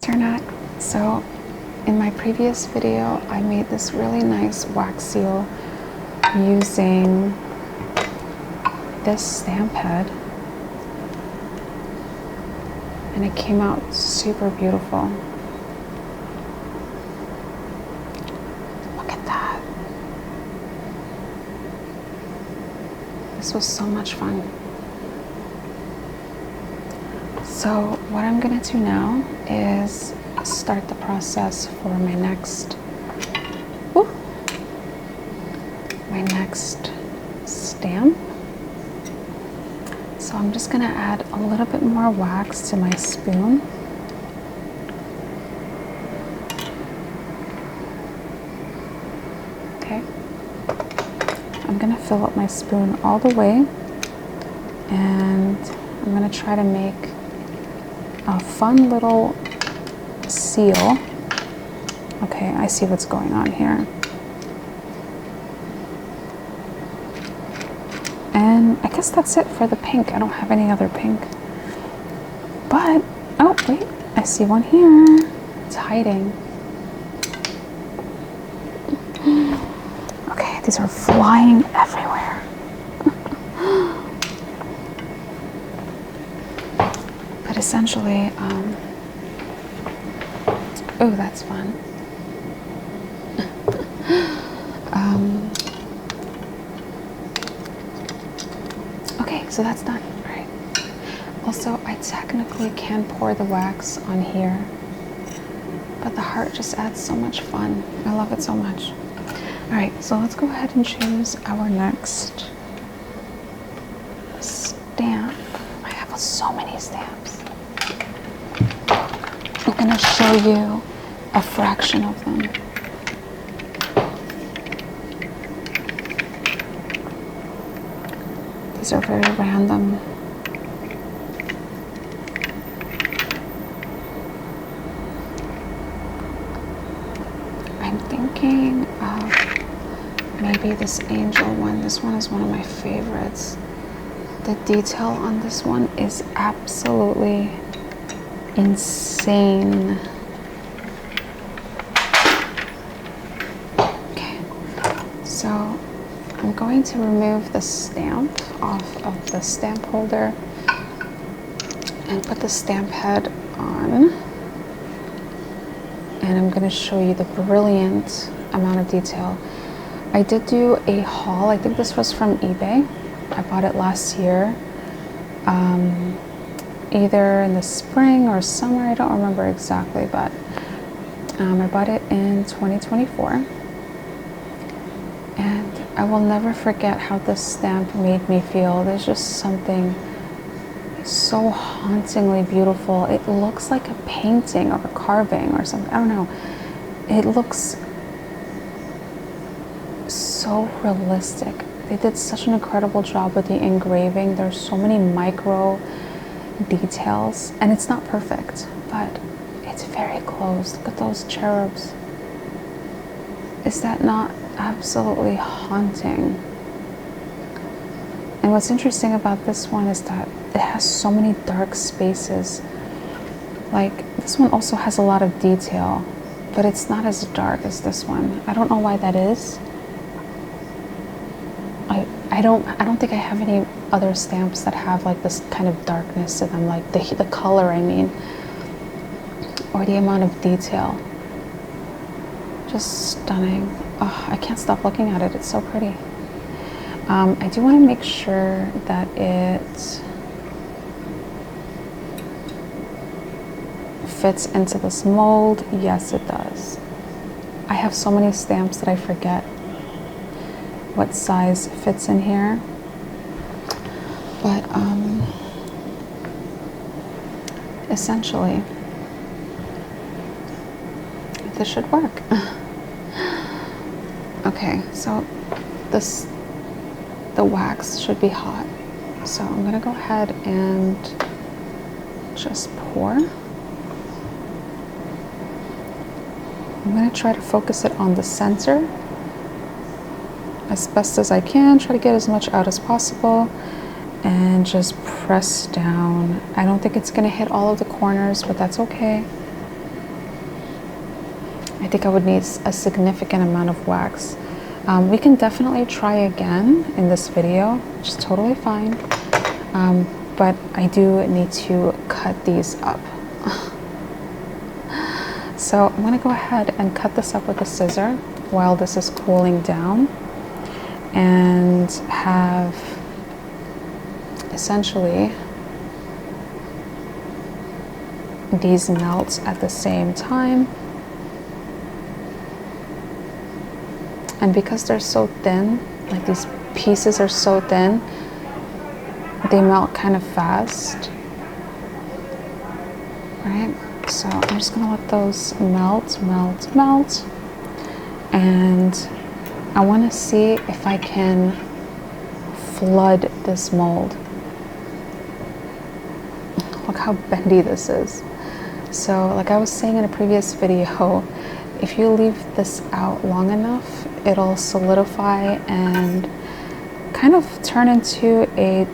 internet. So in my previous video, I made this really nice wax seal using this stamp head, and it came out super beautiful. Look at that. This was so much fun. So what I'm gonna do now is start the process for my next stamp. So I'm just gonna add a little bit more wax to my spoon. Okay. I'm gonna fill up my spoon all the way, and I'm gonna try to make a fun little seal. Okay, I see what's going on here. And I guess that's it for the pink. I don't have any other pink. But, oh wait, I see one here. It's hiding. Okay, these are flying everywhere. But essentially, oh, that's fun. Okay, so that's done, right? Also, I technically can pour the wax on here, but the heart just adds so much fun. I love it so much. All right, so let's go ahead and choose our next stamp. I have so many stamps. I'm gonna show you a fraction of them. These are very random. I'm thinking of maybe this angel one. This one is one of my favorites. The detail on this one is absolutely insane. Okay, so I'm going to remove the stamp off of the stamp holder and put the stamp head on. And I'm going to show you the brilliant amount of detail. I did do a haul. I think this was from eBay. I bought it last year, either in the spring or summer. I don't remember exactly, but I bought it in 2024. And I will never forget how this stamp made me feel. There's just something so hauntingly beautiful. It looks like a painting or a carving or something. I don't know. It looks so realistic. They did such an incredible job with the engraving. There's so many micro details, and it's not perfect, but it's very close. Look at those cherubs. Is that not absolutely haunting? And what's interesting about this one is that it has so many dark spaces. Like, this one also has a lot of detail, but it's not as dark as this one. I don't know why that is. I don't think I have any other stamps that have like this kind of darkness to them, like the color, I mean, or the amount of detail. Just stunning. Oh, I can't stop looking at it. It's so pretty. I do want to make sure that it fits into this mold. Yes, it does. I have so many stamps that I forget what size fits in here. But essentially, this should work. Okay, so the wax should be hot. So I'm gonna go ahead and just pour. I'm gonna try to focus it on the center as best as I can, try to get as much out as possible, and just press down. I don't think it's gonna hit all of the corners, but that's okay. I think I would need a significant amount of wax. We can definitely try again in this video, which is totally fine. But I do need to cut these up. So I'm gonna go ahead and cut this up with a scissor while this is cooling down, and have essentially these melt at the same time. And because they're so thin, like these pieces are so thin, they melt kind of fast, right? So I'm just gonna let those melt, melt, melt. And I wanna see if I can flood this mold. Look how bendy this is. So like I was saying in a previous video, if you leave this out long enough, it'll solidify and kind of turn into a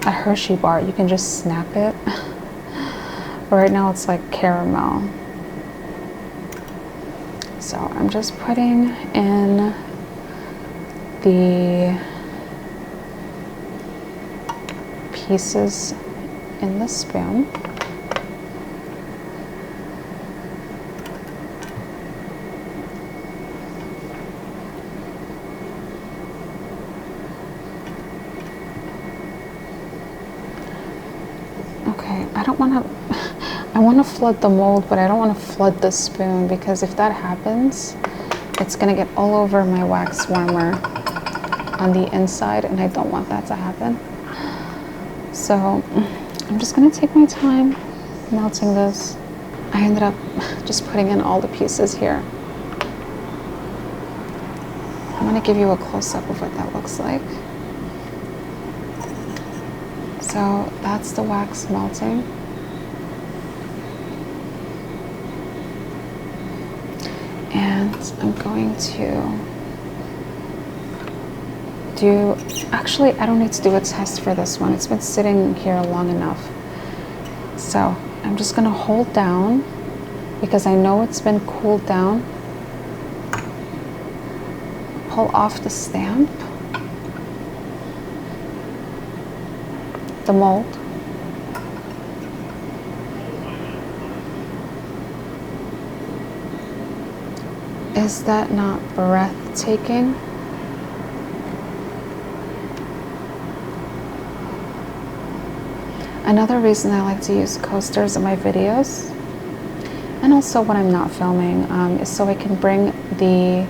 Hershey bar. You can just snap it. But right now it's like caramel. So I'm just putting in the pieces in the spoon. Okay, I want to flood the mold, but I don't want to flood the spoon, because if that happens, it's going to get all over my wax warmer on the inside, and I don't want that to happen. So I'm just going to take my time melting this. I ended up just putting in all the pieces here. I'm going to give you a close-up of what that looks like. So that's the wax melting. And I'm going to actually, I don't need to do a test for this one. It's been sitting here long enough. So I'm just gonna hold down, because I know it's been cooled down. Pull off the stamp, the mold. Is that not breathtaking? Another reason I like to use coasters in my videos, and also when I'm not filming, is so I can bring the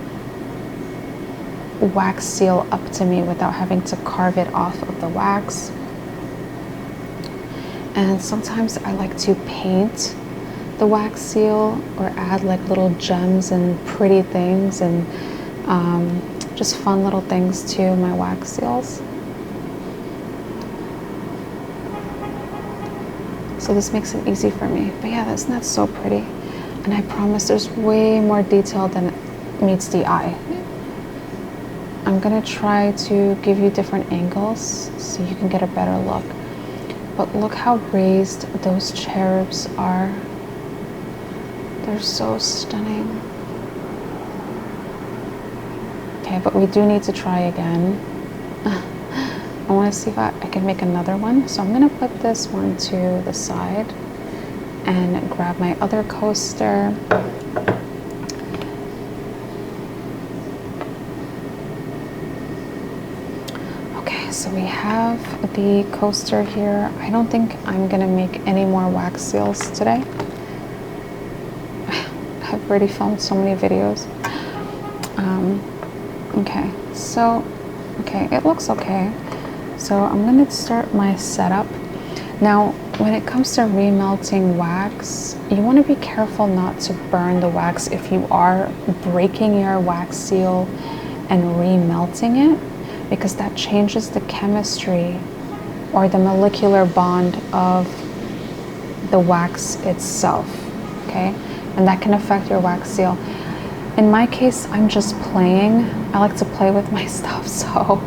wax seal up to me without having to carve it off of the wax. And sometimes I like to paint the wax seal or add like little gems and pretty things and just fun little things to my wax seals. So this makes it easy for me. But yeah, isn't that so pretty? And I promise there's way more detail than meets the eye. I'm gonna try to give you different angles so you can get a better look. But look how raised those cherubs are. They're so stunning. Okay, but we do need to try again. I want to see if I can make another one. So I'm going to put this one to the side and grab my other coaster. Okay, so we have the coaster here. I don't think I'm going to make any more wax seals today. I've already filmed so many videos. Okay, so, okay, it looks okay. So I'm going to start my setup. Now, when it comes to remelting wax, you want to be careful not to burn the wax if you are breaking your wax seal and remelting it, because that changes the chemistry or the molecular bond of the wax itself, okay? And that can affect your wax seal. In my case, I'm just playing. I like to play with my stuff, so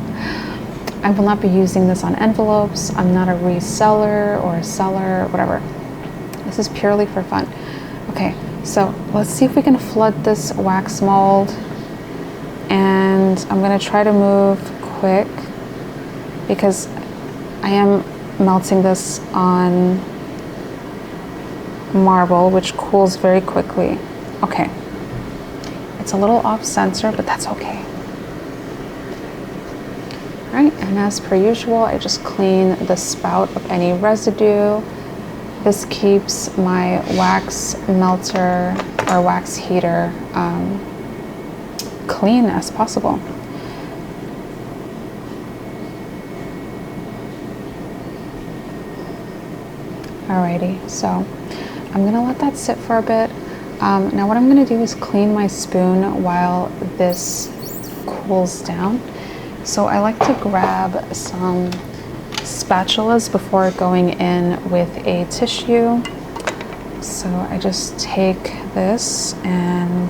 I will not be using this on envelopes. I'm not a reseller or a seller, whatever. This is purely for fun. Okay, So let's see if we can flood this wax mold, and I'm gonna try to move quick because I am melting this on marble, which cools very quickly. Okay, it's a little off center, but that's okay. All right, and as per usual, I just clean the spout of any residue. This keeps my wax melter or wax heater clean as possible. Alrighty, so I'm gonna let that sit for a bit. Now what I'm gonna do is clean my spoon while this cools down. So I like to grab some spatulas before going in with a tissue. So I just take this and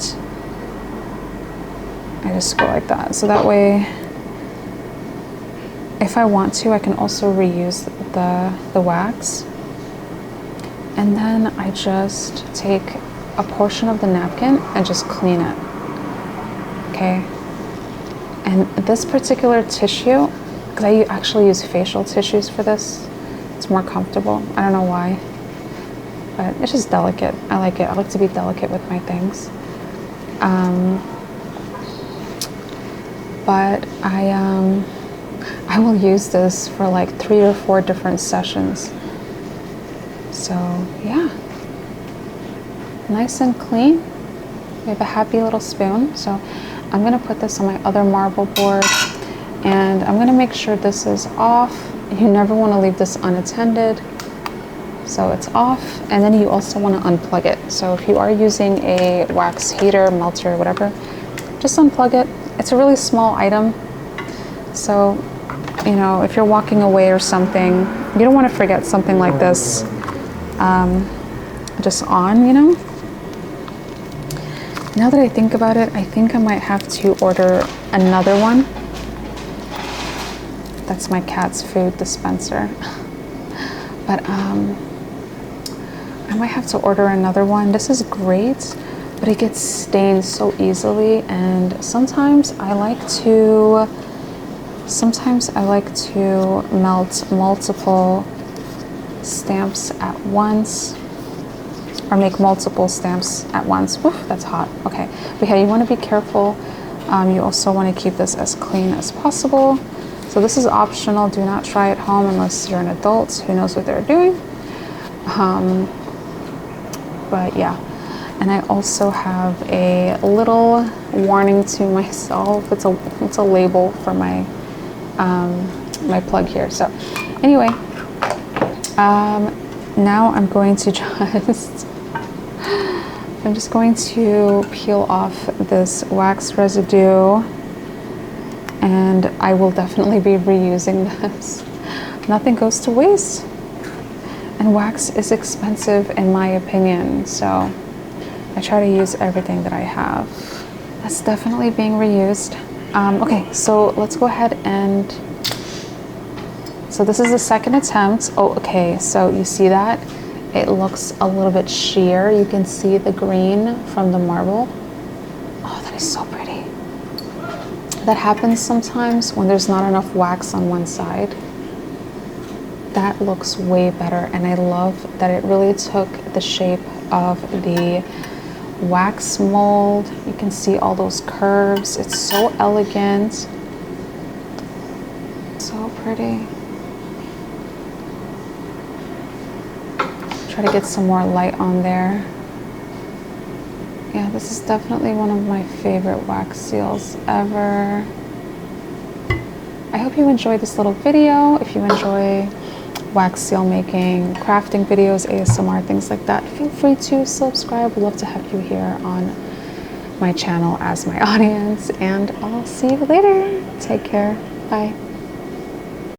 I just go like that. So that way, if I want to, I can also reuse the wax. And then I just take a portion of the napkin and just clean it. Okay. And this particular tissue, because I actually use facial tissues for this, it's more comfortable. I don't know why, but it's just delicate. I like it. I like to be delicate with my things. But I will use this for like 3 or 4 different sessions. So yeah, nice and clean. We have a happy little spoon. So I'm gonna put this on my other marble board, and I'm gonna make sure this is off. You never wanna leave this unattended. So it's off, and then you also wanna unplug it. So if you are using a wax heater, melter, whatever, just unplug it. It's a really small item. So, you know, if you're walking away or something, you don't wanna forget something like this just on, you know? Now that I think about it, I think I might have to order another one. That's my cat's food dispenser. But I might have to order another one. This is great, but it gets stained so easily, and sometimes I like to melt multiple stamps at once, or make multiple stamps at once. Woof, that's hot. Okay, but yeah, you want to be careful. You also want to keep this as clean as possible. So this is optional. Do not try at home unless you're an adult who knows what they're doing. But yeah, and I also have a little warning to myself. It's a label for my my plug here. So anyway, now I'm going to I'm just going to peel off this wax residue, and I will definitely be reusing this. Nothing goes to waste, and wax is expensive in my opinion, so I try to use everything that I have. That's definitely being reused. Okay, so let's go ahead and, so this is the second attempt. Oh, okay, so you see that? It looks a little bit sheer. You can see the green from the marble. Oh, that is so pretty. That happens sometimes when there's not enough wax on one side. That looks way better, and I love that it really took the shape of the wax mold. You can see all those curves. It's so elegant. So pretty. Try to get some more light on there. Yeah, this is definitely one of my favorite wax seals ever. I hope you enjoyed this little video. If you enjoy wax seal making, crafting videos, ASMR, things like that, feel free to subscribe. We'd love to have you here on my channel as my audience, and I'll see you later. Take care. Bye.